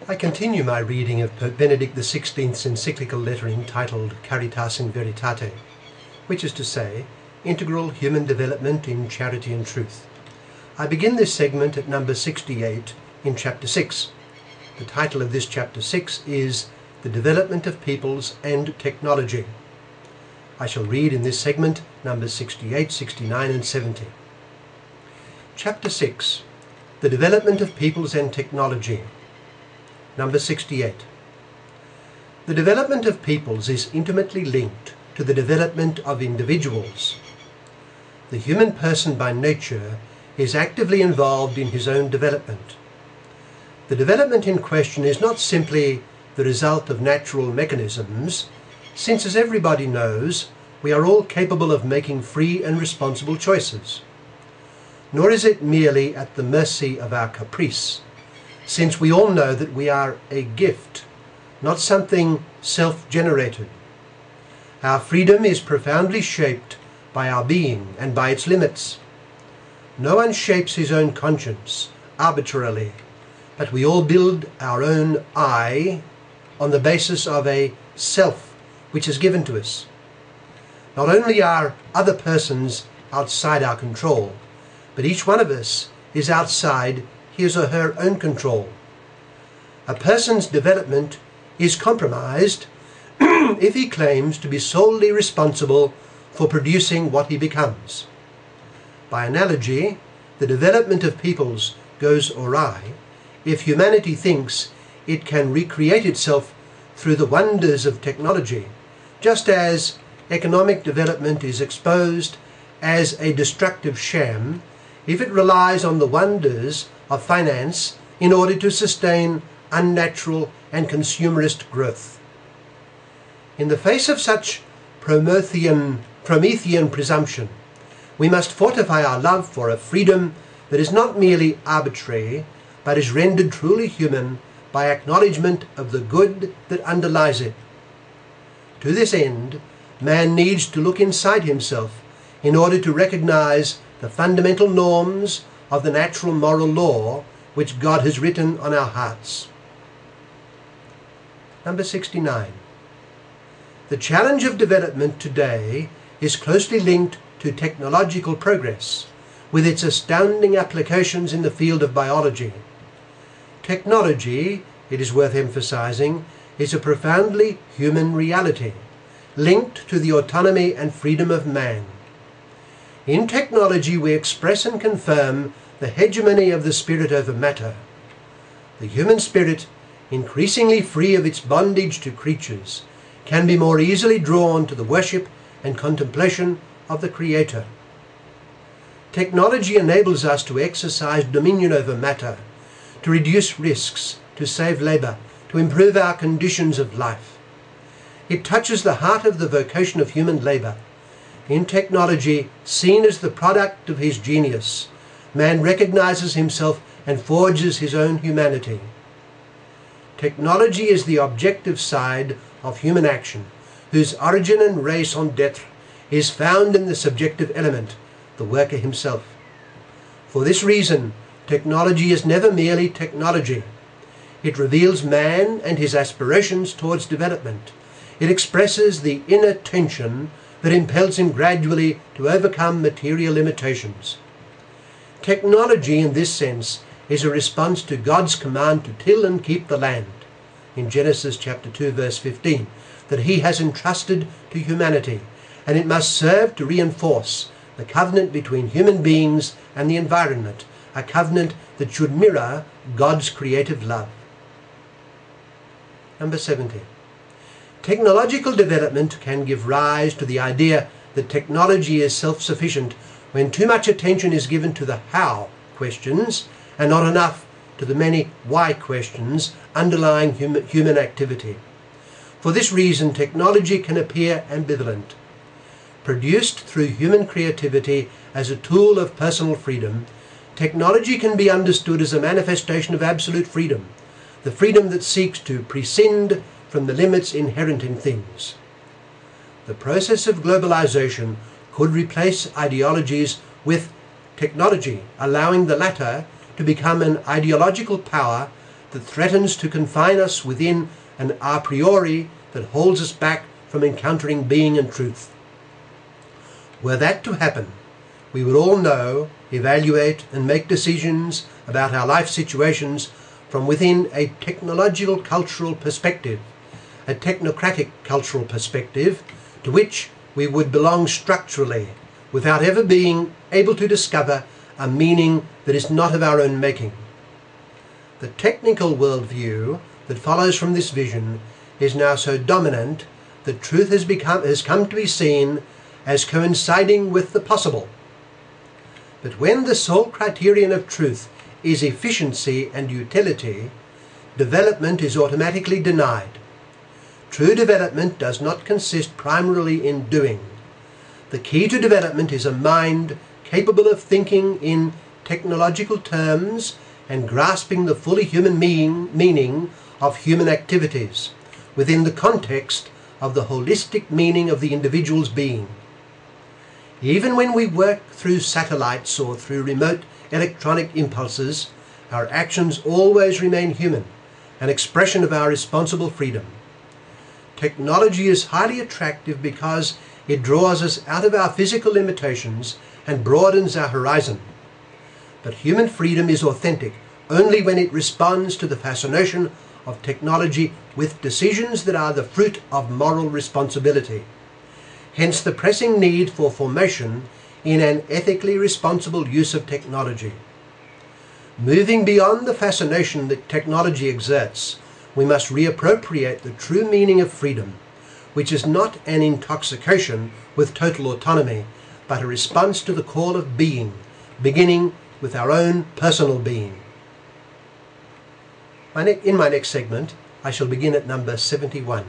I continue my reading of Pope Benedict XVI's encyclical letter entitled Caritas and Veritate, which is to say, Integral Human Development in Charity and Truth. I begin this segment at number 68 in chapter 6. The title of this chapter 6 is The Development of Peoples and Technology. I shall read in this segment numbers 68, 69 and 70. Chapter 6, The Development of Peoples and Technology. Number 68. The development of peoples is intimately linked to the development of individuals. The human person by nature is actively involved in his own development. The development in question is not simply the result of natural mechanisms, since, as everybody knows, we are all capable of making free and responsible choices. Nor is it merely at the mercy of our caprice, since we all know that we are a gift, not something self-generated. Our freedom is profoundly shaped by our being and by its limits. No one shapes his own conscience arbitrarily, but we all build our own I on the basis of a self which is given to us. Not only are other persons outside our control, but each one of us is outside his or her own control. A person's development is compromised if he claims to be solely responsible for producing what he becomes. By analogy, the development of peoples goes awry if humanity thinks it can recreate itself through the wonders of technology, just as economic development is exposed as a destructive sham if it relies on the wonders of finance in order to sustain unnatural and consumerist growth. In the face of such Promethean presumption, we must fortify our love for a freedom that is not merely arbitrary, but is rendered truly human by acknowledgement of the good that underlies it. To this end, man needs to look inside himself in order to recognize the fundamental norms of the natural moral law which God has written on our hearts. Number 69. The challenge of development today is closely linked to technological progress, with its astounding applications in the field of biology. Technology, it is worth emphasizing, is a profoundly human reality, linked to the autonomy and freedom of man. In technology we express and confirm the hegemony of the spirit over matter. The human spirit, increasingly free of its bondage to creatures, can be more easily drawn to the worship and contemplation of the Creator. Technology enables us to exercise dominion over matter, to reduce risks, to save labor, to improve our conditions of life. It touches the heart of the vocation of human labor. In technology, seen as the product of his genius, man recognizes himself and forges his own humanity. Technology is the objective side of human action, whose origin and raison d'etre is found in the subjective element, the worker himself. For this reason, technology is never merely technology. It reveals man and his aspirations towards development. It expresses the inner tension that impels him gradually to overcome material limitations. Technology, in this sense, is a response to God's command to till and keep the land, in Genesis chapter 2, verse 15, that he has entrusted to humanity, and it must serve to reinforce the covenant between human beings and the environment, a covenant that should mirror God's creative love. Number 70. Technological development can give rise to the idea that technology is self-sufficient when too much attention is given to the how questions and not enough to the many why questions underlying human activity. For this reason, technology can appear ambivalent. Produced through human creativity as a tool of personal freedom, technology can be understood as a manifestation of absolute freedom, the freedom that seeks to prescind from the limits inherent in things. The process of globalization could replace ideologies with technology, allowing the latter to become an ideological power that threatens to confine us within an a priori that holds us back from encountering being and truth. Were that to happen, we would all know, evaluate and make decisions about our life situations from within a technological cultural perspective, a technocratic cultural perspective to which we would belong structurally without ever being able to discover a meaning that is not of our own making. The technical worldview that follows from this vision is now so dominant that truth has come to be seen as coinciding with the possible. But when the sole criterion of truth is efficiency and utility, development is automatically denied. True development does not consist primarily in doing. The key to development is a mind capable of thinking in technological terms and grasping the fully human meaning of human activities within the context of the holistic meaning of the individual's being. Even when we work through satellites or through remote electronic impulses, our actions always remain human, an expression of our responsible freedom. Technology is highly attractive because it draws us out of our physical limitations and broadens our horizon. But human freedom is authentic only when it responds to the fascination of technology with decisions that are the fruit of moral responsibility. Hence the pressing need for formation in an ethically responsible use of technology. Moving beyond the fascination that technology exerts, we must reappropriate the true meaning of freedom, which is not an intoxication with total autonomy, but a response to the call of being, beginning with our own personal being. In my next segment, I shall begin at number 71.